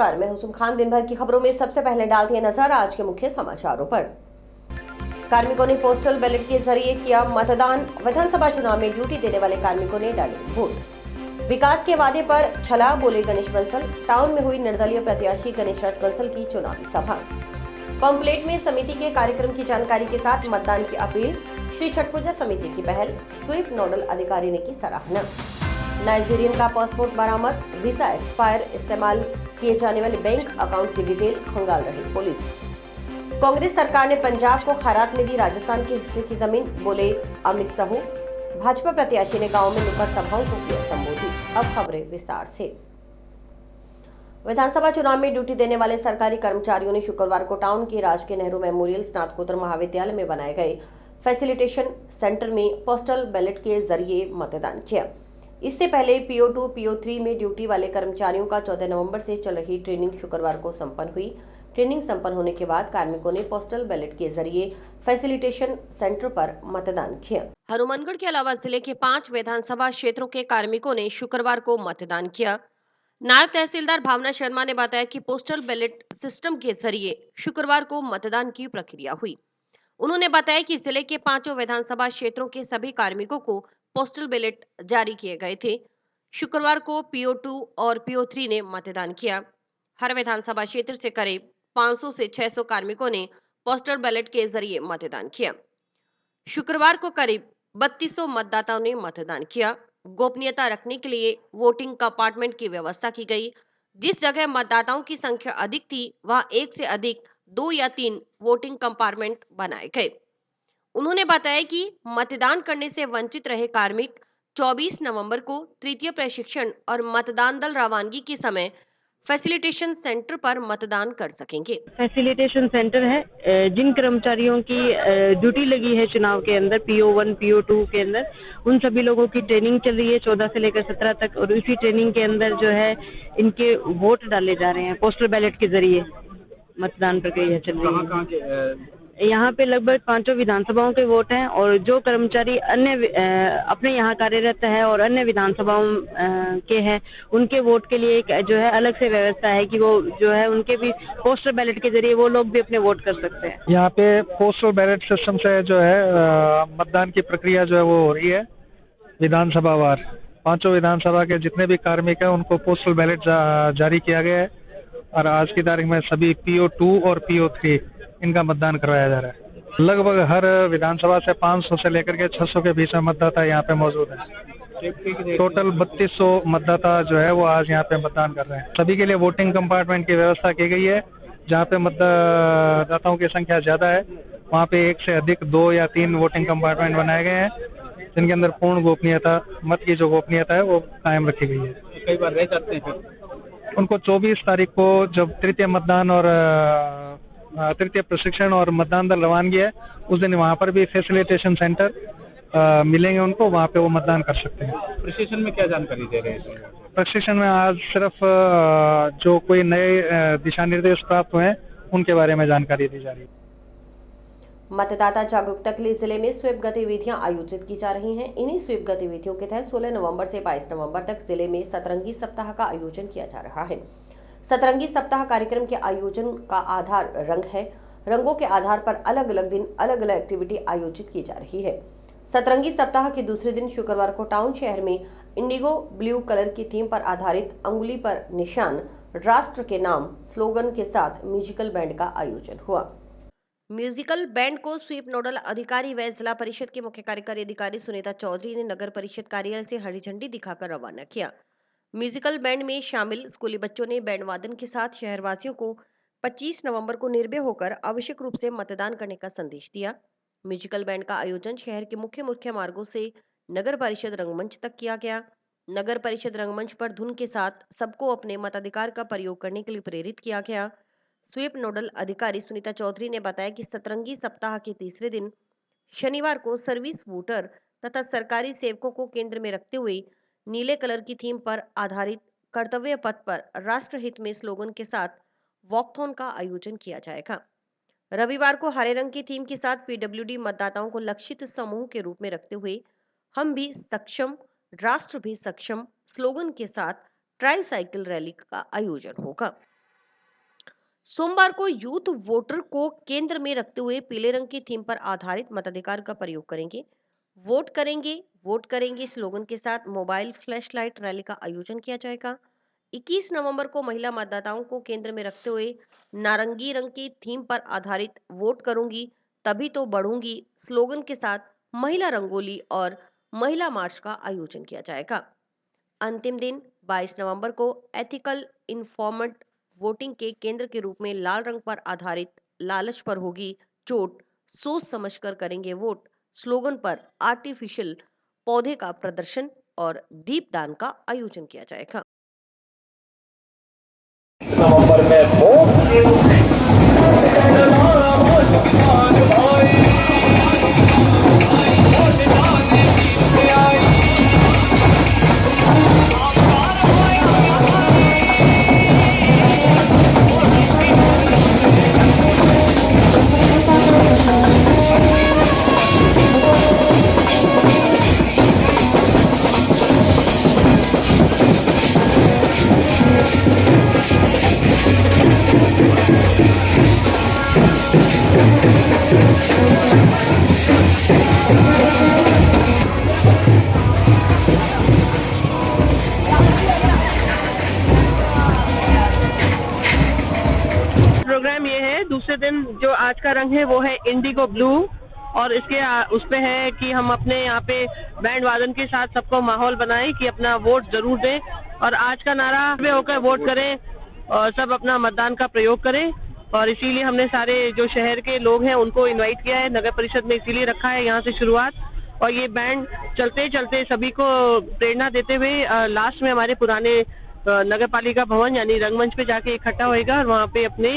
नमस्कार, मैं हुसुम खान। दिन भर की खबरों में सबसे पहले डालते हैं नजर आज के मुख्य समाचारों पर। कार्मिकों ने पोस्टल बैलेट के जरिए किया मतदान। विधानसभा चुनाव में ड्यूटी देने वाले कार्मिकों ने डाले वोट। विकास के वादे पर छला, बोले गणेश बंसल। टाउन में हुई निर्दलीय प्रत्याशी गणेश राज बंसल की चुनावी सभा। पंपलेट में समिति के कार्यक्रम की जानकारी के साथ मतदान की अपील। श्री छठ पूजा समिति की पहल, स्वीप नोडल अधिकारी ने की सराहना। नाइजीरियन का पासपोर्ट बरामद। वीजा एक्सपायर, इस्तेमाल किए जाने वाले बैंक अकाउंट की डिटेल खंगाल रही पुलिस। कांग्रेस सरकार ने पंजाब को खैरात में दी राजस्थान के हिस्से की जमीन, बोले अमित साहू। भाजपा प्रत्याशी ने गांव में नुक्कड़ सभाओं को किया संबोधित। अब खबरें विस्तार से। विधानसभा चुनाव में ड्यूटी देने वाले सरकारी कर्मचारियों ने शुक्रवार को टाउन के राजकीय नेहरू मेमोरियल स्नातकोत्तर महाविद्यालय में बनाए गए फैसिलिटेशन सेंटर में पोस्टल बैलेट के जरिए मतदान किया। इससे पहले PO2, PO3 में ड्यूटी वाले कर्मचारियों का 14 नवंबर से चल रही ट्रेनिंग शुक्रवार को संपन्न हुई। ट्रेनिंग संपन्न होने के बाद कार्मिकों ने पोस्टल बैलेट के जरिए फैसिलिटेशन सेंटर पर मतदान किया। हनुमानगढ़ के अलावा जिले के 5 विधानसभा क्षेत्रों के कार्मिकों ने शुक्रवार को मतदान किया। नायब तहसीलदार भावना शर्मा ने बताया कि पोस्टल बैलेट सिस्टम के जरिए शुक्रवार को मतदान की प्रक्रिया हुई। उन्होंने बताया कि जिले के 5 विधानसभा क्षेत्रों के सभी कार्मिकों को पोस्टल बैलेट जारी किए गए थे। शुक्रवार को PO2 और PO3 ने मतदान किया। हर विधानसभा क्षेत्र से करीब 500 से 600 कार्मिकों ने पोस्टल बैलेट के जरिए मतदान किया। शुक्रवार को करीब 3200 मतदाताओं ने मतदान किया। गोपनीयता रखने के लिए वोटिंग कंपार्टमेंट की व्यवस्था की गई। जिस जगह मतदाताओं की संख्या अधिक थी वहां एक से अधिक 2 या 3 वोटिंग कंपार्टमेंट बनाए गए। उन्होंने बताया कि मतदान करने से वंचित रहे कार्मिक 24 नवंबर को तृतीय प्रशिक्षण और मतदान दल रवानगी के समय फैसिलिटेशन सेंटर पर मतदान कर सकेंगे। फैसिलिटेशन सेंटर है। जिन कर्मचारियों की ड्यूटी लगी है चुनाव के अंदर, PO1, PO2 के अंदर, उन सभी लोगों की ट्रेनिंग चल रही है 14 से लेकर 17 तक। और इसी ट्रेनिंग के अंदर जो है इनके वोट डाले जा रहे हैं पोस्टल बैलेट के जरिए। मतदान प्रक्रिया चल रही है। यहाँ पे लगभग 5 विधानसभाओं के वोट हैं और जो कर्मचारी अन्य अपने यहाँ कार्यरत है और अन्य विधानसभाओं के हैं, उनके वोट के लिए एक जो है अलग से व्यवस्था है कि वो जो है उनके भी पोस्टल बैलेट के जरिए वो लोग भी अपने वोट कर सकते हैं। यहाँ पे पोस्टल बैलेट सिस्टम से जो है मतदान की प्रक्रिया जो है वो हो रही है विधानसभा वार। 5 विधानसभा के जितने भी कार्मिक हैं उनको पोस्टल बैलेट जारी किया गया है और आज की तारीख में सभी PO2 और PO3 इनका मतदान करवाया जा रहा है। लगभग हर विधानसभा से 500 से लेकर के 600 के बीच में मतदाता यहाँ पे मौजूद है। टोटल 3200 मतदाता जो है वो आज यहाँ पे मतदान कर रहे हैं। सभी के लिए वोटिंग कंपार्टमेंट की व्यवस्था की गई है। जहाँ पे मतदाताओं की संख्या ज्यादा है वहाँ पे एक से अधिक 2 या 3 वोटिंग कंपार्टमेंट बनाए गए हैं जिनके अंदर पूर्ण गोपनीयता, मत की जो गोपनीयता है वो कायम रखी गई है। कई बार रह जाते हैं उनको 24 तारीख को जब तृतीय मतदान और तृतीय प्रशिक्षण और मतदान दल रवानगी है, उस दिन वहाँ पर भी फैसिलिटेशन सेंटर मिलेंगे उनको, वहाँ पे वो मतदान कर सकते हैं। प्रशिक्षण में क्या जानकारी दे रहे हैं? प्रशिक्षण में आज सिर्फ जो कोई नए दिशा निर्देश प्राप्त हुए हैं उनके बारे में जानकारी दी जा रही है। मतदाता जागरूकता के लिए जिले में स्वीप गतिविधियां आयोजित की जा रही हैं। इन्हीं स्वीप गतिविधियों के तहत 16 नवंबर से 22 नवंबर तक जिले में सतरंगी सप्ताह का आयोजन किया जा रहा है। सतरंगी सप्ताह कार्यक्रम के आयोजन का आधार रंग है। रंगों के आधार पर अलग अलग दिन अलग अलग एक्टिविटी आयोजित की जा रही है। सतरंगी सप्ताह के दूसरे दिन शुक्रवार को टाउन शहर में इंडिगो ब्लू कलर की थीम पर आधारित अंगुली पर निशान, राष्ट्र के नाम स्लोगन के साथ म्यूजिकल बैंड का आयोजन हुआ। म्यूजिकल बैंड को स्वीप नोडल अधिकारी व जिला परिषद के मुख्य कार्यकारी अधिकारी सुनीता चौधरी ने नगर परिषद कार्यालय से हरी झंडी दिखाकर रवाना किया। म्यूजिकल बैंड में शामिल स्कूली बच्चों ने बैंड वादन के साथ शहरवासियों को 25 नवंबर को निर्भय होकर आवश्यक रूप से मतदान करने का संदेश दिया। म्यूजिकल बैंड का आयोजन शहर के मुख्य मार्गों से नगर परिषद रंगमंच तक किया गया। नगर परिषद रंगमंच पर धुन के साथ सबको अपने मताधिकार का प्रयोग करने के लिए प्रेरित किया गया। स्वीप नोडल अधिकारी सुनीता चौधरी ने बताया कि सतरंगी सप्ताह के तीसरे दिन शनिवार को सर्विस वोटर तथा सरकारी सेवकों को केंद्र में रखते हुए नीले कलर की थीम पर आधारित कर्तव्य पथ पर राष्ट्रहित में स्लोगन के साथ वॉकथॉन का आयोजन किया जाएगा। रविवार को हरे रंग की थीम के साथ PWD मतदाताओं को लक्षित समूह के रूप में रखते हुए हम भी सक्षम, राष्ट्र भी सक्षम स्लोगन के साथ ट्राई साइकिल रैली का आयोजन होगा। सोमवार को यूथ वोटर को केंद्र में रखते हुए पीले रंग की थीम पर आधारित मताधिकार का प्रयोग करेंगे। वोट करेंगे, वोट करेंगे स्लोगन के साथ मोबाइल फ्लैश लाइट रैली का आयोजन किया जाएगा। 21 नवंबर को महिला मतदाताओं को केंद्र में रखते हुए नारंगी रंग की थीम पर आधारित वोट करूंगी तभी तो बढ़ूंगी स्लोगन के साथ महिला रंगोली और महिला मार्च का आयोजन किया जाएगा। अंतिम दिन 22 नवंबर को एथिकल इन्फॉर्मड वोटिंग के केंद्र के रूप में लाल रंग पर आधारित लालच पर होगी चोट, सोच समझकर करेंगे वोट स्लोगन पर आर्टिफिशियल पौधे का प्रदर्शन और दीपदान का आयोजन किया जाएगा। नवंबर में प्रोग्राम ये है, दूसरे दिन जो आज का रंग है वो है इंडिगो ब्लू और इसके उस पे है कि हम अपने यहाँ पे बैंड वादन के साथ सबको माहौल बनाएं कि अपना वोट जरूर दें और आज का नारा में होकर वोट करें और सब अपना मतदान का प्रयोग करें और इसीलिए हमने सारे जो शहर के लोग हैं उनको इनवाइट किया है, नगर परिषद में इसीलिए रखा है यहाँ से शुरुआत और ये बैंड चलते चलते सभी को प्रेरणा देते हुए लास्ट में हमारे पुराने नगर पालिका भवन यानी रंगमंच पे जाके इकट्ठा होएगा और वहाँ पे अपने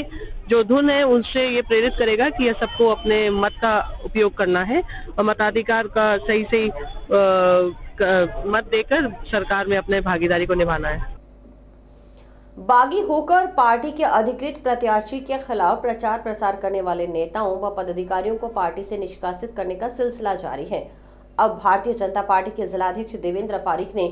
जो धुन है उनसे ये प्रेरित करेगा कि ये सबको अपने मत का उपयोग करना है और मताधिकार का सही मत देकर सरकार में अपने भागीदारी को निभाना है। बागी होकर पार्टी के अधिकृत प्रत्याशी के खिलाफ प्रचार प्रसार करने वाले नेताओं व पदाधिकारियों को पार्टी से निष्कासित करने का सिलसिला जारी है। अब भारतीय जनता पार्टी के जिलाध्यक्ष देवेंद्र पारीक ने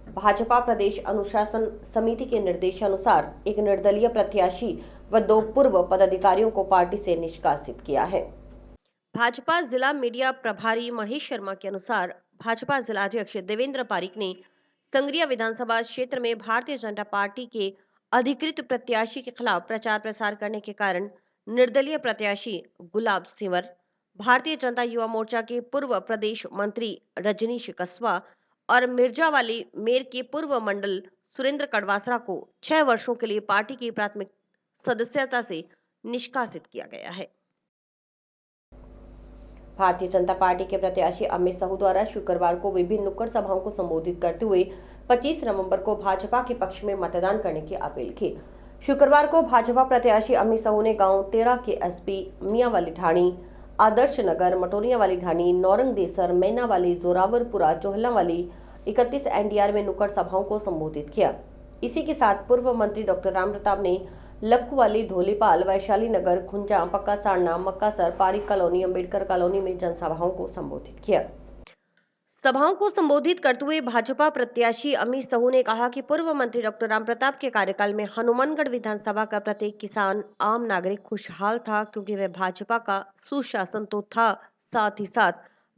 भाजपा प्रदेश अनुशासन समिति के निर्देशानुसार एक निर्दलीय प्रत्याशी व 2 पूर्व पदाधिकारियों को पार्टी से निष्कासित किया है। भाजपा जिला मीडिया प्रभारी महेश शर्मा के अनुसार भाजपा जिलाध्यक्ष देवेंद्र पारीक ने संगरिया विधानसभा क्षेत्र में भारतीय जनता पार्टी के अधिकृत प्रत्याशी के खिलाफ प्रचार प्रसार करने के कारण निर्दलीय प्रत्याशी गुलाब सिंवर, भारतीय जनता युवा मोर्चा के पूर्व प्रदेश मंत्री रजनीश कस्वा और मिर्जावाली मेयर के पूर्व मंडल सुरेंद्र कड़वासरा को 6 वर्षों के लिए पार्टी की प्राथमिक सदस्यता से निष्कासित किया गया है। भारतीय जनता पार्टी के प्रत्याशी अमित साहू द्वारा शुक्रवार को विभिन्न नुक्कड़ सभाओं को संबोधित करते हुए 25 नवंबर को भाजपा के पक्ष में मतदान करने की अपील की। शुक्रवार को भाजपा प्रत्याशी अमित साहू ने गांव 13 के एसपी मियावाली ढाणी, आदर्श नगर, मटोरिया वाली ढाणी, नौरंग देसर, मैना वाली, जोरावरपुरा, चोहला वाली 31 एनडीआर में नुक्कड़ सभाओं को संबोधित किया। इसी के साथ पूर्व मंत्री डॉक्टर राम प्रताप ने लक्खू वाली, धोलीपाल, वैशाली नगर, खुंजा, पक्का सारना, मक्कासर, पारिक कॉलोनी, अम्बेडकर कॉलोनी में जनसभाओं को संबोधित किया। सभाओं को संबोधित करते हुए भाजपा प्रत्याशी अमित साहू ने कहा कि पूर्व मंत्री डॉक्टर राम प्रताप के कार्यकाल में हनुमानगढ़ विधानसभा का प्रत्येक किसान आम नागरिक खुशहाल था, क्योंकि वह भाजपा का सुशासन तो था, साथ ही साथ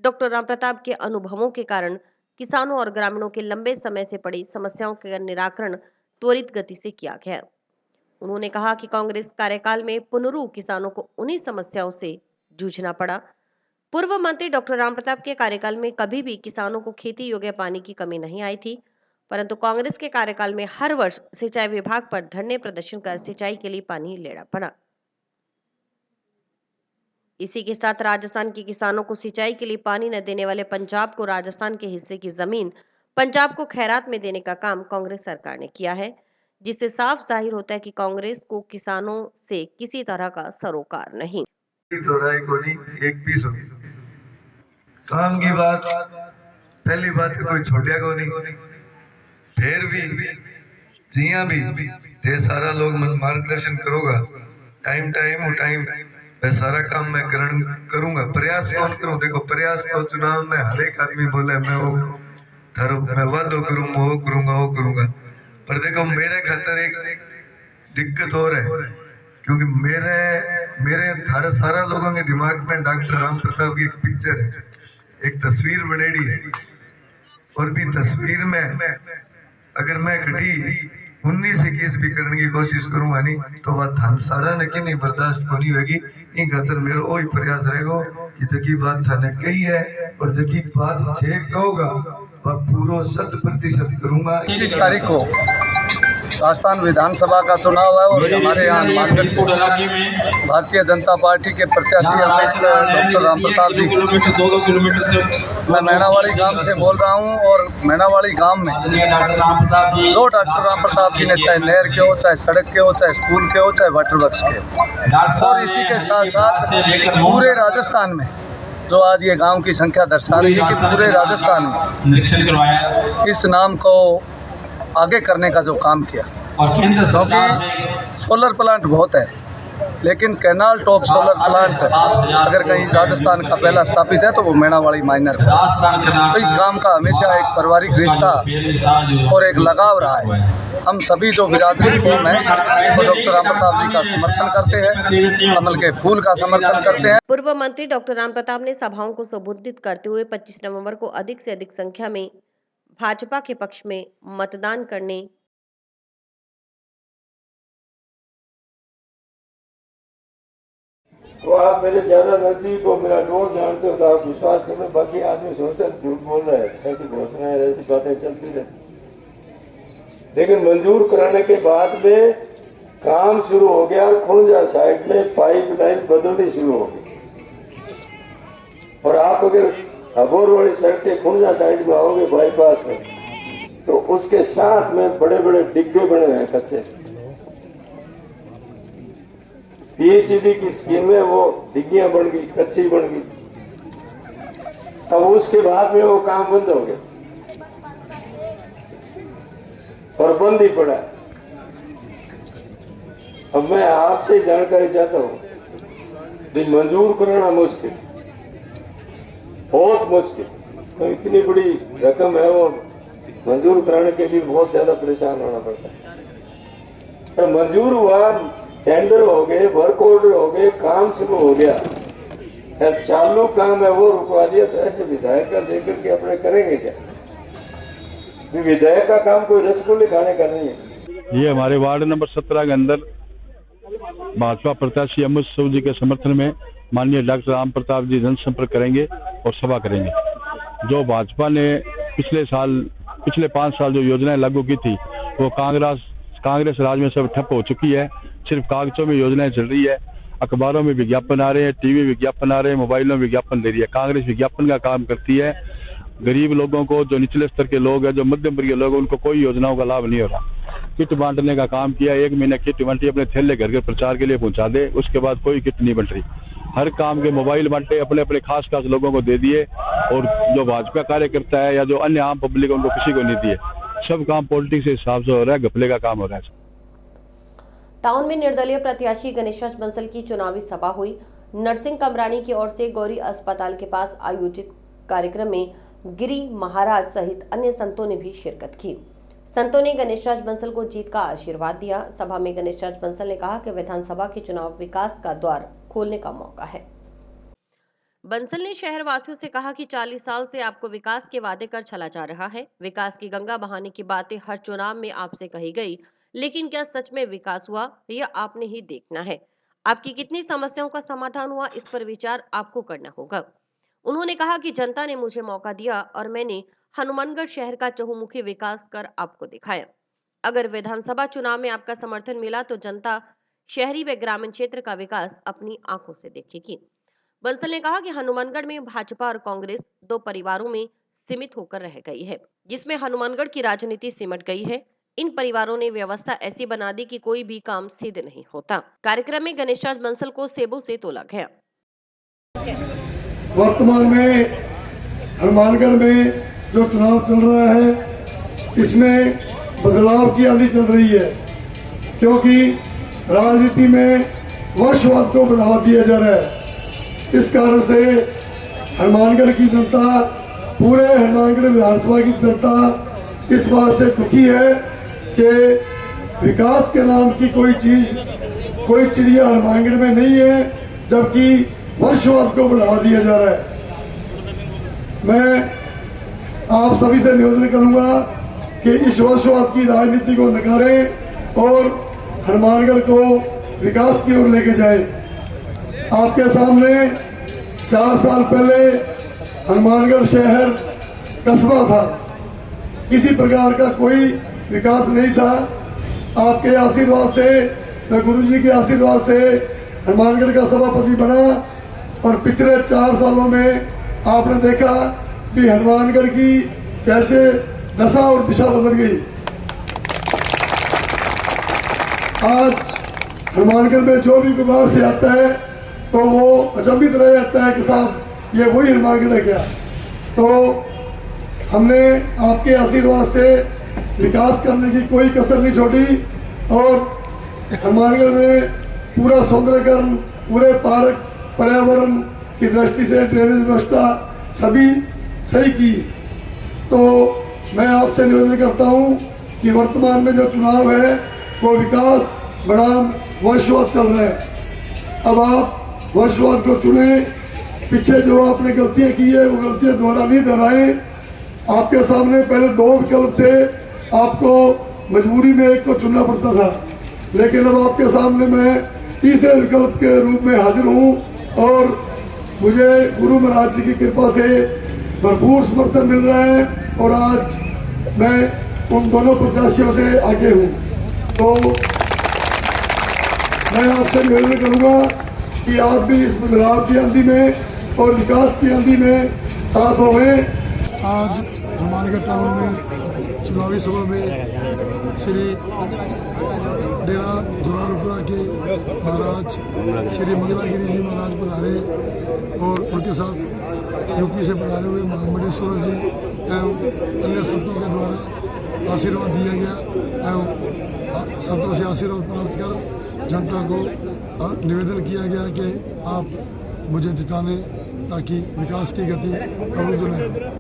डॉक्टर राम प्रताप के अनुभवों के कारण किसानों और ग्रामीणों के लंबे समय से पड़ी समस्याओं का निराकरण त्वरित गति से किया गया। उन्होंने कहा कि कांग्रेस कार्यकाल में पुनरू किसानों को उन्हीं समस्याओं से जूझना पड़ा। पूर्व मंत्री डॉक्टर राम प्रताप के कार्यकाल में कभी भी किसानों को खेती योग्य पानी की कमी नहीं आई थी, परंतु कांग्रेस के कार्यकाल में हर वर्ष सिंचाई विभाग पर धरने प्रदर्शन कर सिंचाई के लिए पानी लेना पड़ा। इसी के साथ राजस्थान के किसानों को सिंचाई के लिए पानी न देने वाले पंजाब को राजस्थान के हिस्से की जमीन पंजाब को खैरात में देने का काम कांग्रेस सरकार ने किया है, जिससे साफ जाहिर होता है कि कांग्रेस को किसानों से किसी तरह का सरोकार नहीं। एक पीस हो काम की बात, पहली बात कोई छोटिया को नहीं, फिर भी जिया भी ये सारा लोग मार्गदर्शन करोगा, टाइम मैं सारा काम मैं करूंगा, प्रयास कौन करूं। देखो प्रयास तो चुनाव में हर एक आदमी बोले मैं वादो करूंगा, वो करूंगा, पर देखो मेरे खातर एक दिक्कत और है क्योंकि मेरे थारे सारा लोगों के दिमाग में डॉक्टर राम प्रताप की एक पिक्चर है, एक तस्वीर बनेड़ी है, और भी तस्वीर में अगर मैं कटी 19-21 भी करने की कोशिश करूंगा नहीं तो वह थान सारा ने कि नहीं बर्दाश्त होनी होगी। इन खातर मेरा वही प्रयास रहेगा कि जकी बात थाने कही है और जकी बात थे कहूंगा वह पूरा 100% करूंगा। 25 तारीख को राजस्थान विधानसभा का चुनाव है और हमारे यहाँ हनुमानगढ़ से भारतीय जनता पार्टी के प्रत्याशी डॉक्टर राम प्रताप जी, मैं मैनावाड़ी गांव से बोल रहा हूं। और मैनावाड़ी गांव में जो डॉक्टर राम प्रताप जी ने चाहे नहर के हो, चाहे सड़क के हो, चाहे स्कूल के हो, चाहे वाटर वर्क्स के, और इसी के साथ साथ पूरे राजस्थान में जो आज ये गांव की संख्या दर्शा रही है कि पूरे राजस्थान में इस नाम को आगे करने का जो काम किया, क्योंकि सोलर प्लांट बहुत है लेकिन कैनाल टॉप सोलर प्लांट अगर कहीं राजस्थान का पहला स्थापित है तो वो मैनावाड़ी माइनर का। तो इस काम का हमेशा एक पारिवारिक रिश्ता और एक लगाव रहा है। हम सभी जो बिरादरी कौम है वो डॉक्टर राम प्रताप जी का समर्थन करते हैं, कमल के फूल का समर्थन करते हैं। पूर्व मंत्री डॉक्टर राम प्रताप ने सभाओं को संबोधित करते हुए 25 नवंबर को अधिक से अधिक संख्या में भाजपा के पक्ष में मतदान करने तो आप मेरे ज्यादा नजदीक हो, मेरा डोर जानते हो तो आप विश्वास करें। बाकी आदमी सोचते हैं झूठ बोल रहा है, ऐसी घोषणाएं ऐसी बातें चलती रहती। लेकिन मंजूर कराने के बाद में काम शुरू हो गया, खुर्जा साइड में पाइपलाइन बदलनी शुरू हो गई। और आप अगर अबोर वाली सड़क से खुर्जा साइड में आओगे बाईपास में, तो उसके साथ में बड़े बड़े डिब्बे बने हैं कच्चे। पीएचईडी की स्कीम में वो डिग्गियां बन गई, कच्ची बन गई। अब उसके बाद में वो काम बंद हो गया और बंद ही पड़ा। अब मैं आपसे जानकारी चाहता हूं, मंजूर कराना मुश्किल, बहुत मुश्किल। तो इतनी बड़ी रकम है, वो मंजूर कराने के लिए बहुत ज्यादा परेशान होना पड़ता है। पर मंजूर हुआ, टेंडर हो गए, वर्क ऑर्डर हो गए, काम शुरू हो गया। चालू काम है वो रुकवा दिया, तो ऐसे विधायक का देकर के अपने करेंगे क्या? विधायक का काम कोई रसगुल्ले खाने का नहीं है। ये हमारे वार्ड नंबर 17 के अंदर भाजपा प्रत्याशी अमित शाह जी के समर्थन में माननीय डॉक्टर राम प्रताप जी जनसंपर्क करेंगे और सभा करेंगे। जो भाजपा ने पिछले 5 साल जो योजनाएं लागू की थी वो कांग्रेस राज में सब ठप हो चुकी है। सिर्फ कागजों में योजनाएं चल रही है, अखबारों में विज्ञापन आ रहे हैं, टीवी विज्ञापन आ रहे हैं, मोबाइलों में विज्ञापन दे रही है। कांग्रेस विज्ञापन का काम करती है। गरीब लोगों को, जो निचले स्तर के लोग हैं, जो मध्यम वर्गीय लोग हैं, उनको कोई योजनाओं का लाभ नहीं हो रहा। किट बांटने का काम किया, 1 महीना किट बांटी, अपने थैले घर घर प्रचार के लिए पहुंचा दे, उसके बाद कोई किट नहीं बंट रही। हर काम के मोबाइल बांटे, अपने अपने खास लोगों को दे दिए, और जो भाजपा कार्यकर्ता है या जो अन्य आम पब्लिक है उनको किसी को नहीं दिए। सब काम पॉलिटिक्स के हिसाब से हो रहा है, घपले का काम हो रहा है। टाउन में निर्दलीय प्रत्याशी गणेशराज बंसल की चुनावी सभा हुई। नरसिंह कमरानी की ओर से गौरी अस्पताल के पास आयोजित कार्यक्रम में गिरी महाराज सहित अन्य संतों ने भी शिरकत की। संतों ने गणेशराज बंसल को जीत का आशीर्वाद दिया। सभा में गणेशराज बंसल ने कहा कि विधानसभा के चुनाव विकास का द्वार खोलने का मौका है। बंसल ने शहरवासियों से कहा कि 40 साल से आपको विकास के वादे कर चला जा रहा है। विकास की गंगा बहाने की बातें हर चुनाव में आपसे कही गई, लेकिन क्या सच में विकास हुआ, यह आपने ही देखना है। आपकी कितनी समस्याओं का समाधान हुआ, इस पर विचार आपको करना होगा। उन्होंने कहा कि जनता ने मुझे मौका दिया और मैंने हनुमानगढ़ शहर का चहुमुखी विकास कर आपको दिखाया। अगर विधानसभा चुनाव में आपका समर्थन मिला तो जनता शहरी व ग्रामीण क्षेत्र का विकास अपनी आंखों से देखेगी। बंसल ने कहा कि हनुमानगढ़ में भाजपा और कांग्रेस 2 परिवारों में सीमित होकर रह गई है, जिसमें हनुमानगढ़ की राजनीति सिमट गई है। इन परिवारों ने व्यवस्था ऐसी बना दी कि कोई भी काम सीधे नहीं होता। कार्यक्रम में गणेशराज बंसल को सेबों से तोला गया। वर्तमान में हनुमानगढ़ में जो चुनाव चल रहा है, इसमें बदलाव की आंधी चल रही है, क्योंकि राजनीति में वंशवाद को बढ़ावा दिया जा रहा है। इस कारण से हनुमानगढ़ की जनता, पूरे हनुमानगढ़ विधानसभा की जनता इस बात से दुखी है कि विकास के नाम की कोई चीज कोई चिड़िया हनुमानगढ़ में नहीं है, जबकि वंशवाद को बढ़ावा दिया जा रहा है। मैं आप सभी से निवेदन करूंगा कि इस वंशवाद की राजनीति को नकारें और हनुमानगढ़ को विकास की ओर लेके जाएं। आपके सामने 4 साल पहले हनुमानगढ़ शहर कस्बा था, किसी प्रकार का कोई विकास नहीं था। आपके आशीर्वाद से, मैं गुरुजी के आशीर्वाद से हनुमानगढ़ का सभापति बना और पिछले 4 सालों में आपने देखा कि हनुमानगढ़ की कैसे दशा और दिशा बदल गई। आज हनुमानगढ़ में जो भी बाहर से आता है तो वो अचंभित रह जाता है कि साहब ये वही हनुमानगढ़ है क्या। तो हमने आपके आशीर्वाद से विकास करने की कोई कसर नहीं छोड़ी और हनुमानगढ़ में पूरा सौंदर्यकरण, पूरे पार्क, पर्यावरण की दृष्टि से ड्रेनेज व्यवस्था सभी सही की। तो मैं आपसे निवेदन करता हूं कि वर्तमान में जो चुनाव है वो विकास बनाम वंशवाद चल रहा है। अब आप वंशवाद को चुने, पीछे जो आपने गलतियां की है वो गलतियां दोबारा नहीं दोहराएं। आपके सामने पहले 2 विकल्प थे, आपको मजबूरी में एक को चुनना पड़ता था, लेकिन अब आपके सामने मैं तीसरे विकल्प के रूप में हाजिर हूं और मुझे गुरु महाराज जी की कृपा से भरपूर समर्थन मिल रहा है और आज मैं उन दोनों प्रत्याशियों से आगे हूं। तो मैं आपसे निवेदन करूंगा कि आप भी इस बदलाव की आंधी में और विकास की आंधी में साथ होंगे। आज हनुमानगढ़ टाउन में चुनावी सभा में श्री डेरा धुरारपुरा के महाराज श्री मंगलागिरी जी महाराज पधारे और उनके साथ यूपी से पधारे हुए महामंडेश्वर जी एवं अन्य संतों के द्वारा आशीर्वाद दिया गया एवं संतों से आशीर्वाद प्राप्त कर जनता को निवेदन किया गया कि आप मुझे जिताने ताकि विकास की गति अवरुद्ध न हो।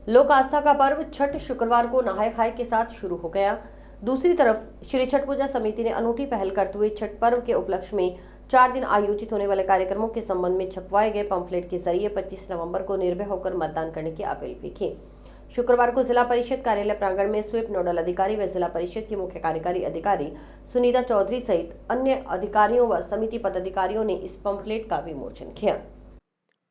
लोक आस्था का पर्व छठ शुक्रवार को नहाय खाए के साथ शुरू हो गया। दूसरी तरफ श्री छठ पूजा समिति ने अनूठी पहल करते हुए छठ पर्व के उपलक्ष्य में 4 दिन आयोजित होने वाले कार्यक्रमों के संबंध में छपवाए गए पंफलेट के जरिए 25 नवंबर को निर्भय होकर मतदान करने की अपील भी की। शुक्रवार को जिला परिषद कार्यालय प्रांगण में स्वीप नोडल अधिकारी व जिला परिषद की मुख्य कार्यकारी अधिकारी सुनीता चौधरी सहित अन्य अधिकारियों व समिति पदाधिकारियों ने इस पंफलेट का विमोचन किया।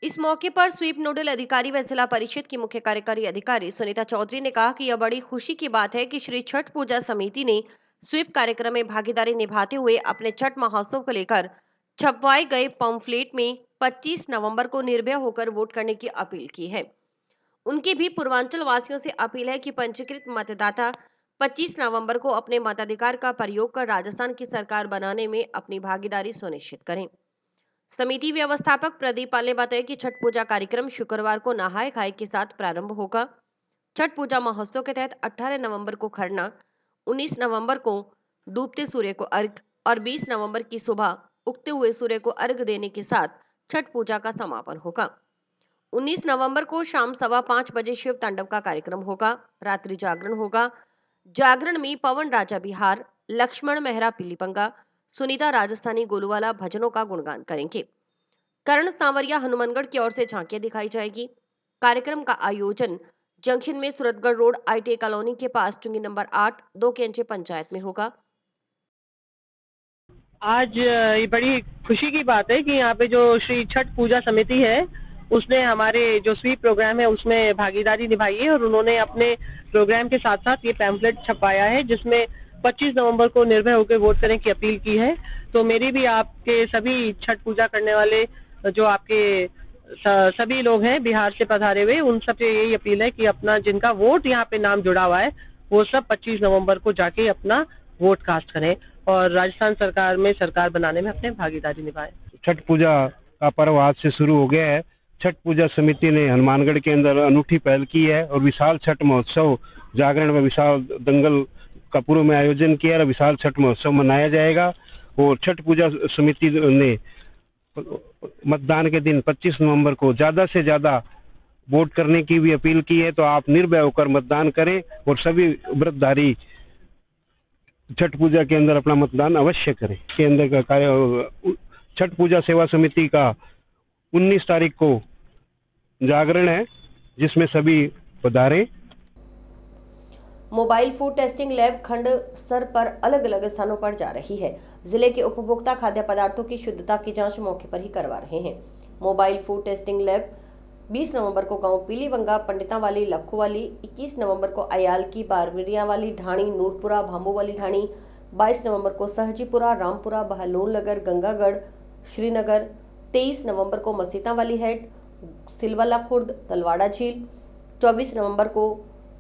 इस मौके पर स्वीप नोडल अधिकारी व जिला परिषद की मुख्य कार्यकारी अधिकारी सुनीता चौधरी ने कहा कि यह बड़ी खुशी की बात है कि श्री छठ पूजा समिति ने स्वीप कार्यक्रम में भागीदारी निभाते हुए अपने छठ महोत्सव को लेकर छपवाए गए पंफलेट में 25 नवंबर को निर्भय होकर वोट करने की अपील की है। उनकी भी पूर्वांचल वासियों से अपील है कि पंजीकृत मतदाता 25 नवंबर को अपने मताधिकार का प्रयोग कर राजस्थान की सरकार बनाने में अपनी भागीदारी सुनिश्चित करें। समिति व्यवस्थापक प्रदीप पाल ने बताया कि छठ पूजा कार्यक्रम शुक्रवार को नहाय खाए के साथ प्रारंभ होगा। छठ पूजा महोत्सव के तहत 18 नवंबर को खरना, 19 नवंबर को डूबते सूर्य को अर्घ और 20 नवंबर की सुबह उगते हुए सूर्य को अर्घ देने के साथ छठ पूजा का समापन होगा। 19 नवंबर को शाम 5:15 बजे शिव तांडव का कार्यक्रम होगा। रात्रि जागरण होगा। जागरण में पवन राजा बिहार, लक्ष्मण मेहरा पीलीपंगा, सुनीता राजस्थानी गोलूवाला भजनों का गुणगान करेंगे। करण सांवरिया हनुमानगढ़ की ओर से झांकियां दिखाई जाएगी। कार्यक्रम का आयोजन जंक्शन में सूरतगढ़ रोड ITA कॉलोनी के पास चुंगी नंबर 8 2 के अंचे पंचायत में होगा। आज ये बड़ी खुशी की बात है कि यहाँ पे जो श्री छठ पूजा समिति है उसने हमारे जो स्वीप प्रोग्राम है उसमें भागीदारी निभाई है और उन्होंने अपने प्रोग्राम के साथ साथ ये पैम्फलेट छपाया है जिसमें 25 नवंबर को निर्भय होकर वोट करने की अपील की है। तो मेरी भी आपके सभी छठ पूजा करने वाले जो आपके सभी लोग हैं बिहार से पधारे हुए, उन सब से यही अपील है कि अपना जिनका वोट यहाँ पे नाम जुड़ा हुआ है वो सब 25 नवंबर को जाके अपना वोट कास्ट करें और राजस्थान सरकार में सरकार बनाने में अपने भागीदारी निभाएं। छठ पूजा का पर्व आज से शुरू हो गया है। छठ पूजा समिति ने हनुमानगढ़ के अंदर अनूठी पहल की है और विशाल छठ महोत्सव जागरण व विशाल दंगल का पूर्व में आयोजन किया है। विशाल छठ महोत्सव मनाया जाएगा और छठ पूजा समिति ने मतदान के दिन 25 नवंबर को ज्यादा से ज्यादा वोट करने की भी अपील की है। तो आप निर्भय होकर मतदान करें और सभी व्रतधारी छठ पूजा के अंदर अपना मतदान अवश्य करें। के अंदर का कार्य छठ पूजा सेवा समिति का 19 तारीख को जागरण है, जिसमें सभी पधारें। मोबाइल फूड टेस्टिंग लैब खंड स्तर पर अलग अलग स्थानों पर जा रही है। जिले के उपभोक्ता खाद्य पदार्थों की शुद्धता की जांच मौके पर ही करवा रहे हैं। मोबाइल फूड टेस्टिंग लैब 20 नवंबर को गांव पीलीवंगा, पंडितावाली, लखोवाली, 21 नवंबर को अयाल की बारविरियावाली ढाणी, नूरपुरा, भांबोवाली ढाणी, 22 नवंबर को सहजीपुरा, रामपुरा, बहलोल नगर, गंगागढ़, श्रीनगर, 23 नवंबर को मसीता वाली हेड, सिलवाला खुर्द, तलवाड़ा झील, 24 नवंबर को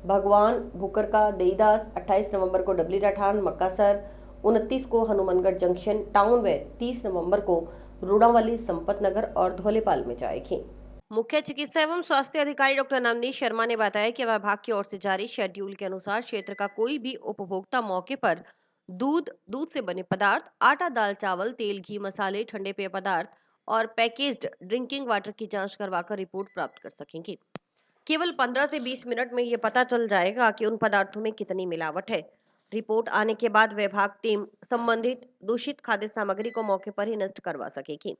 भगवान भूकर देईदास, 28 नवंबर को डबली राठान, मक्कासर, 29 को हनुमानगढ़ जंक्शन टाउन व 30 नवंबर को रूड़ावाली, संपत नगर और धौलेपाल में जाएगी। मुख्य चिकित्सा एवं स्वास्थ्य अधिकारी डॉक्टर नवनीत शर्मा ने बताया कि विभाग की ओर से जारी शेड्यूल के अनुसार क्षेत्र का कोई भी उपभोक्ता मौके पर दूध से बने पदार्थ, आटा, दाल, चावल, तेल, घी, मसाले, ठंडे पेय पदार्थ और पैकेज्ड ड्रिंकिंग वाटर की जांच करवाकर रिपोर्ट प्राप्त कर सकेंगे। केवल 15 से 20 मिनट में ये पता चल जाएगा कि उन पदार्थों में कितनी मिलावट है। रिपोर्ट आने के बाद विभाग टीम संबंधित दूषित खाद्य सामग्री को मौके पर ही नष्ट करवा सकेगी।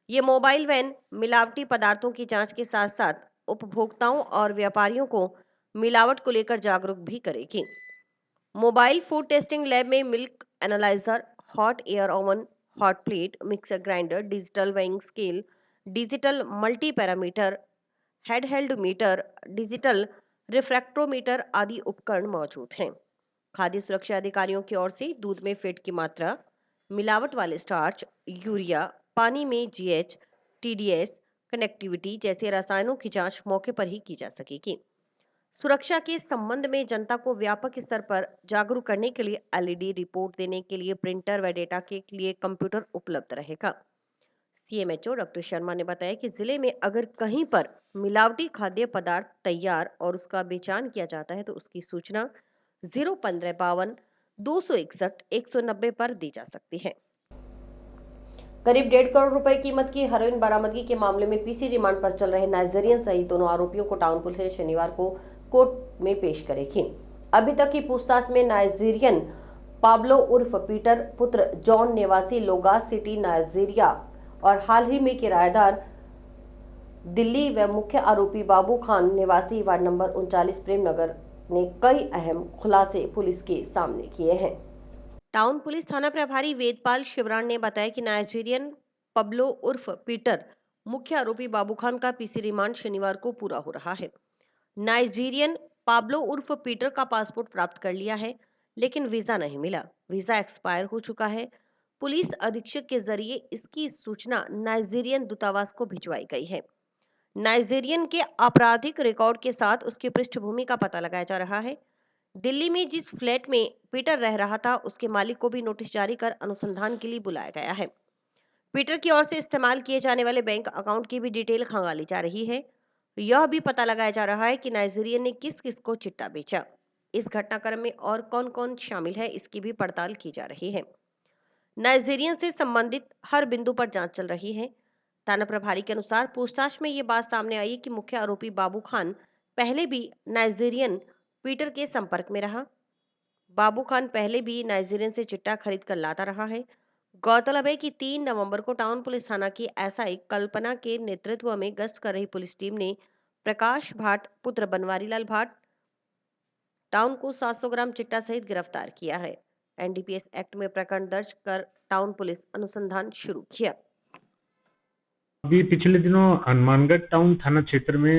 ये मोबाइल वैन मिलावटी पदार्थों की जांच के साथ साथ उपभोक्ताओं और व्यापारियों को मिलावट को लेकर जागरूक भी करेगी। मोबाइल फूड टेस्टिंग लैब में milk analyser, hot air oven, hot plate, mixer grinder, digital weighing scale, digital multi parameter, hand held meter, digital refractometer आदि उपकरण मौजूद हैं। खाद्य सुरक्षा अधिकारियों की ओर से दूध में फैट की मात्रा, मिलावट वाले स्टार्च, यूरिया, पानी में जीएच, टीडीएस, कनेक्टिविटी जैसे रसायनों की जांच मौके पर ही की जा सकेगी। सुरक्षा के संबंध में जनता को व्यापक स्तर पर जागरूक करने के लिए एलईडी रिपोर्ट देने के लिए प्रिंटर व डेटा के लिए कंप्यूटर उपलब्ध रहेगा। सीएमएचओ डॉक्टर शर्मा ने बताया कि जिले में अगर कहीं पर मिलावटी खाद्य पदार्थ तैयार और उसका बेचान किया जाता है तो उसकी सूचना 01552 261 190 पर दी जा सकती है। करीब 1.5 करोड़ रुपए कीमत की हेरोइन बरामदगी के मामले में पीसी रिमांड पर चल रहे नाइजीरियन सहित दोनों आरोपियों को टाउन पुलिस ने शनिवार को कोर्ट में पेश करेगी। अभी तक की पूछताछ में नाइजीरियन पाब्लो उर्फ पीटर पुत्र जॉन निवासी लोगास सिटी नाइजीरिया और हाल ही में किराएदार दिल्ली व मुख्य आरोपी बाबू खान निवासी वार्ड नंबर 39 प्रेमनगर ने कई अहम खुलासे पुलिस के सामने किए हैं। टाउन पुलिस थाना प्रभारी वेदपाल शिवराण ने बताया कि नाइजीरियन पब्लो उर्फ पीटर मुख्य आरोपी बाबू खान का पीसी रिमांड शनिवार को पूरा हो रहा है। नाइजीरियन पाब्लो उर्फ पीटर का पासपोर्ट प्राप्त कर लिया है, लेकिन वीजा नहीं मिला। वीजा एक्सपायर हो चुका है। पुलिस अधीक्षक के जरिए इसकी सूचना नाइजीरियन दूतावास को भिजवाई गई है। नाइजीरियन के आपराधिक रिकॉर्ड के साथ उसकी पृष्ठभूमि का पता लगाया जा रहा है। दिल्ली में जिस फ्लैट में पीटर रह रहा था उसके मालिक को भी नोटिस जारी कर अनुसंधान के लिए बुलाया गया है। पीटर की ओर से इस्तेमाल किए जाने वाले बैंक अकाउंट की भी डिटेल खंगाली जा रही है। यह भी पता लगाया जा रहा है कि नाइजीरियन ने किस किस को चिट्टा बेचा। इस घटनाक्रम में और कौन कौन शामिल है इसकी भी पड़ताल की जा रही है। नाइजीरियन से संबंधित हर बिंदु पर जांच चल रही है। थाना प्रभारी के अनुसार पूछताछ में ये बात सामने आई कि मुख्य आरोपी बाबू खान पहले भी नाइजीरियन पीटर के संपर्क में रहा। बाबू खान पहले भी नाइजीरियन से चिट्टा खरीद कर लाता रहा है। गौरतलब है कि 3 नवंबर को टाउन पुलिस थाना की एसआई कल्पना के नेतृत्व में गश्त कर रही पुलिस टीम ने प्रकाश भाट पुत्र बनवारी लाल भाट टाउन को 700 ग्राम चिट्टा सहित गिरफ्तार किया है। एनडीपीएस एक्ट में प्रकरण दर्ज कर टाउन पुलिस अनुसंधान शुरू किया। अभी पिछले दिनों हनुमानगढ़ टाउन थाना क्षेत्र में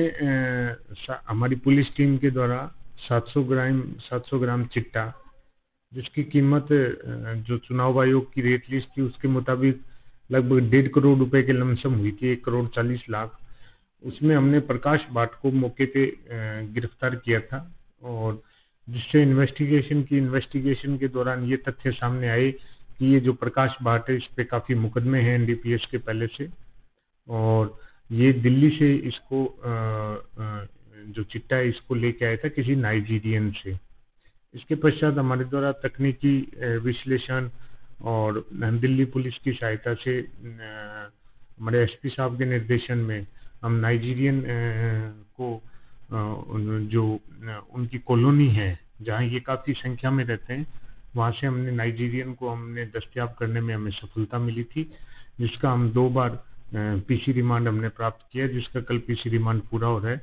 हमारी पुलिस टीम के द्वारा 700 ग्राम चिट्टा, जिसकी कीमत जो चुनाव आयोग की रेट लिस्ट थी उसके मुताबिक लगभग 1.5 करोड़ रुपए के लमसम हुई थी, 1 करोड़ 40 लाख। उसमें हमने प्रकाश भाट को मौके पे गिरफ्तार किया था और जिससे इन्वेस्टिगेशन के दौरान ये तथ्य सामने आए कि ये जो प्रकाश भाट है इस पे काफी मुकदमे हैं एनडीपीएस के पहले से, और ये दिल्ली से इसको जो चिट्टा है इसको लेके आया था किसी नाइजीरियन से। इसके पश्चात हमारे द्वारा तकनीकी विश्लेषण और दिल्ली पुलिस की सहायता से हमारे एसपी साहब के निर्देशन में हम नाइजीरियन को जो उनकी कॉलोनी है जहाँ ये काफ़ी संख्या में रहते हैं वहाँ से हमने नाइजीरियन को हमने दस्तयाब करने में हमें सफलता मिली थी, जिसका हम 2 बार पीसी रिमांड हमने प्राप्त किया, जिसका कल पीसी रिमांड पूरा हो रहा है।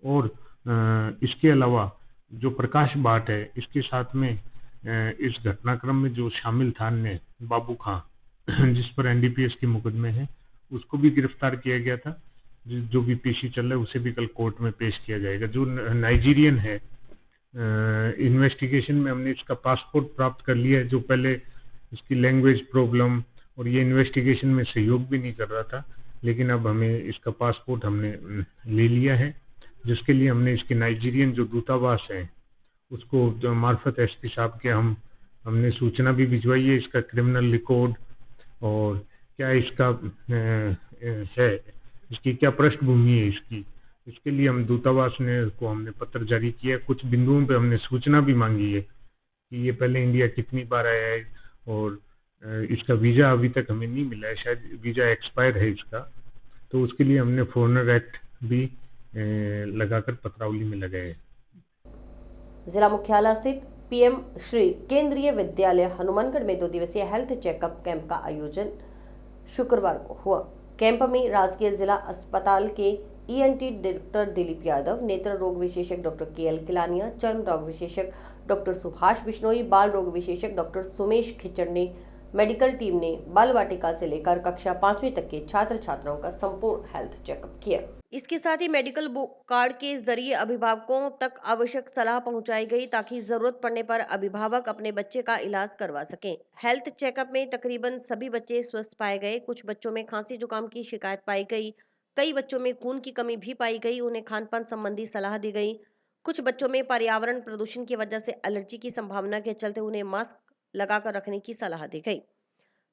और इसके अलावा जो प्रकाश भाट है, इसके साथ में इस घटनाक्रम में जो शामिल था अन्य बाबू खां, जिस पर एनडीपीएस के मुकदमे हैं, उसको भी गिरफ्तार किया गया था। जो भी पीसी चल रहा है उसे भी कल कोर्ट में पेश किया जाएगा। जो नाइजीरियन है, इन्वेस्टिगेशन में हमने इसका पासपोर्ट प्राप्त कर लिया है, जो पहले इसकी लैंग्वेज प्रॉब्लम और ये इन्वेस्टिगेशन में सहयोग भी नहीं कर रहा था, लेकिन अब हमें इसका पासपोर्ट हमने ले लिया है, जिसके लिए हमने इसके नाइजीरियन जो दूतावास है उसको जो मार्फत एसपी साहब के हमने सूचना भी भिजवाई है, इसका क्रिमिनल रिकॉर्ड और क्या इसका है, इसकी क्या पृष्ठभूमि है इसके लिए हम दूतावास को हमने पत्र जारी किया है। कुछ बिंदुओं पे हमने सूचना भी मांगी है कि ये पहले इंडिया कितनी बार आया है और इसका वीज़ा अभी तक हमें नहीं मिला है, शायद वीज़ा एक्सपायर है इसका, तो उसके लिए हमने फॉरेनर एक्ट भी लगाकर पत्रावली में लगाए। जिला मुख्यालय स्थित पीएम श्री केंद्रीय विद्यालय हनुमानगढ़ में 2 दिवसीय हेल्थ चेकअप कैंप का आयोजन शुक्रवार को हुआ। कैंप में राजकीय जिला अस्पताल के ईएनटी डॉक्टर दिलीप यादव, नेत्र रोग विशेषज्ञ डॉक्टर केएल किलानिया, चर्म रोग विशेषज्ञ डॉक्टर सुभाष बिश्नोई, बाल रोग विशेषज्ञ डॉक्टर सुमेश खिचड़ ने मेडिकल टीम ने बाल वाटिका से लेकर कक्षा 5वीं तक के छात्र छात्राओं का संपूर्ण हेल्थ चेकअप किया। इसके साथ ही मेडिकल कार्ड के जरिए अभिभावकों तक आवश्यक सलाह पहुंचाई गई, ताकि जरूरत पड़ने पर अभिभावक अपने बच्चे का इलाज करवा सकें। हेल्थ चेकअप में तकरीबन सभी बच्चे स्वस्थ पाए गए। कुछ बच्चों में खांसी जुकाम की शिकायत पाई गई, कई बच्चों में खून की कमी भी पाई गई, उन्हें खान पान संबंधी सलाह दी गई। कुछ बच्चों में पर्यावरण प्रदूषण की वजह से एलर्जी की संभावना के चलते उन्हें मास्क लगाकर रखने की सलाह दी गई।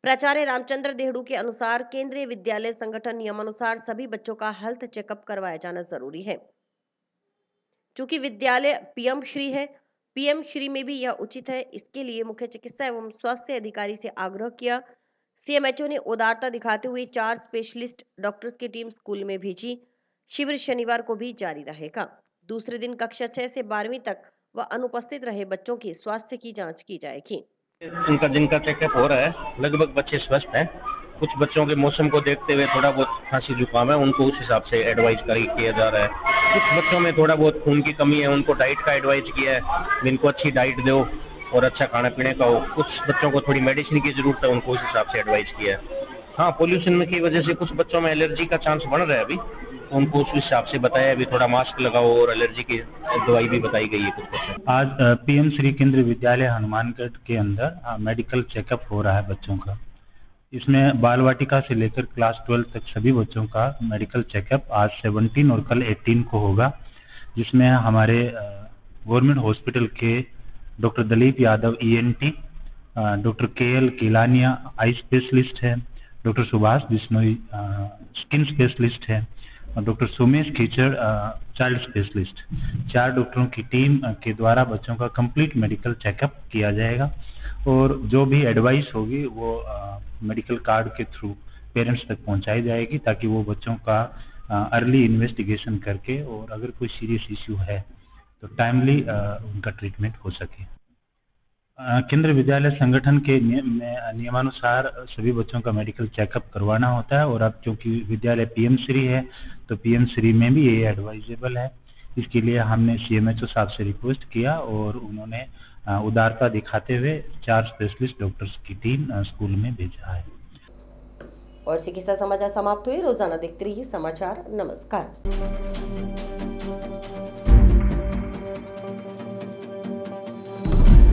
प्राचार्य रामचंद्र देहड़ू के अनुसार केंद्रीय विद्यालय संगठन नियमानुसार सभी बच्चों का हेल्थ चेकअप करवाया जाना जरूरी है। चूंकि विद्यालय पीएम श्री है, पीएम श्री में भी यह उचित है। इसके लिए मुख्य चिकित्सा एवं स्वास्थ्य अधिकारी से आग्रह किया। सीएमएचओ ने उदारता दिखाते हुए 4 स्पेशलिस्ट डॉक्टर्स की टीम स्कूल में भेजी। शिविर शनिवार को भी जारी रहेगा। दूसरे दिन कक्षा 6 से 12वीं तक व अनुपस्थित रहे बच्चों की स्वास्थ्य की जांच की जाएगी। जिनका चेकअप हो रहा है, लगभग बच्चे स्वस्थ हैं। कुछ बच्चों के मौसम को देखते हुए थोड़ा बहुत खांसी जुकाम है, उनको उस हिसाब से एडवाइस किया जा रहा है। कुछ बच्चों में थोड़ा बहुत खून की कमी है, उनको डाइट का एडवाइस किया है, इनको अच्छी डाइट दो और अच्छा खाने पीने का हो। कुछ बच्चों को थोड़ी मेडिसिन की जरूरत है, उनको उस हिसाब से एडवाइस किया है। हाँ, पोल्यूशन की वजह से कुछ बच्चों में एलर्जी का चांस बढ़ रहा है, अभी उनको उस हिसाब से बताया, अभी थोड़ा मास्क लगाओ और एलर्जी की दवाई भी बताई गई है कुछ बच्चों। आज पीएम श्री केंद्रीय विद्यालय हनुमानगढ़ के अंदर मेडिकल चेकअप हो रहा है बच्चों का। इसमें बाल वाटिका से लेकर क्लास 12 तक सभी बच्चों का मेडिकल चेकअप आज 17 और कल 18 को होगा, जिसमें हमारे गवर्नमेंट हॉस्पिटल के doctor Dilip Yadav ENT, doctor K L Kilania eye specialist है, doctor Subhash Bishnoi skin specialist है और doctor Sumesh Khichar child specialist. 4 डॉक्टरों की टीम के द्वारा बच्चों का कंप्लीट मेडिकल चेकअप किया जाएगा और जो भी एडवाइस होगी वो मेडिकल कार्ड के थ्रू पेरेंट्स तक पहुंचाई जाएगी, ताकि वो बच्चों का अर्ली इन्वेस्टिगेशन करके और अगर कोई सीरियस इश्यू है तो टाइमली उनका ट्रीटमेंट हो सके। केंद्रीय विद्यालय संगठन के नियमानुसार सभी बच्चों का मेडिकल चेकअप करवाना होता है और अब क्योंकि विद्यालय पीएम श्री है तो पीएम श्री में भी ये एडवाइजेबल है। इसके लिए हमने सीएमएचओ साहब से रिक्वेस्ट किया और उन्होंने उदारता दिखाते हुए 4 स्पेशलिस्ट डॉक्टर्स की टीम स्कूल में भेजा है। और इसी के साथ समाचार समाप्त हुए। रोजाना देखते रहिए समाचार। नमस्कार।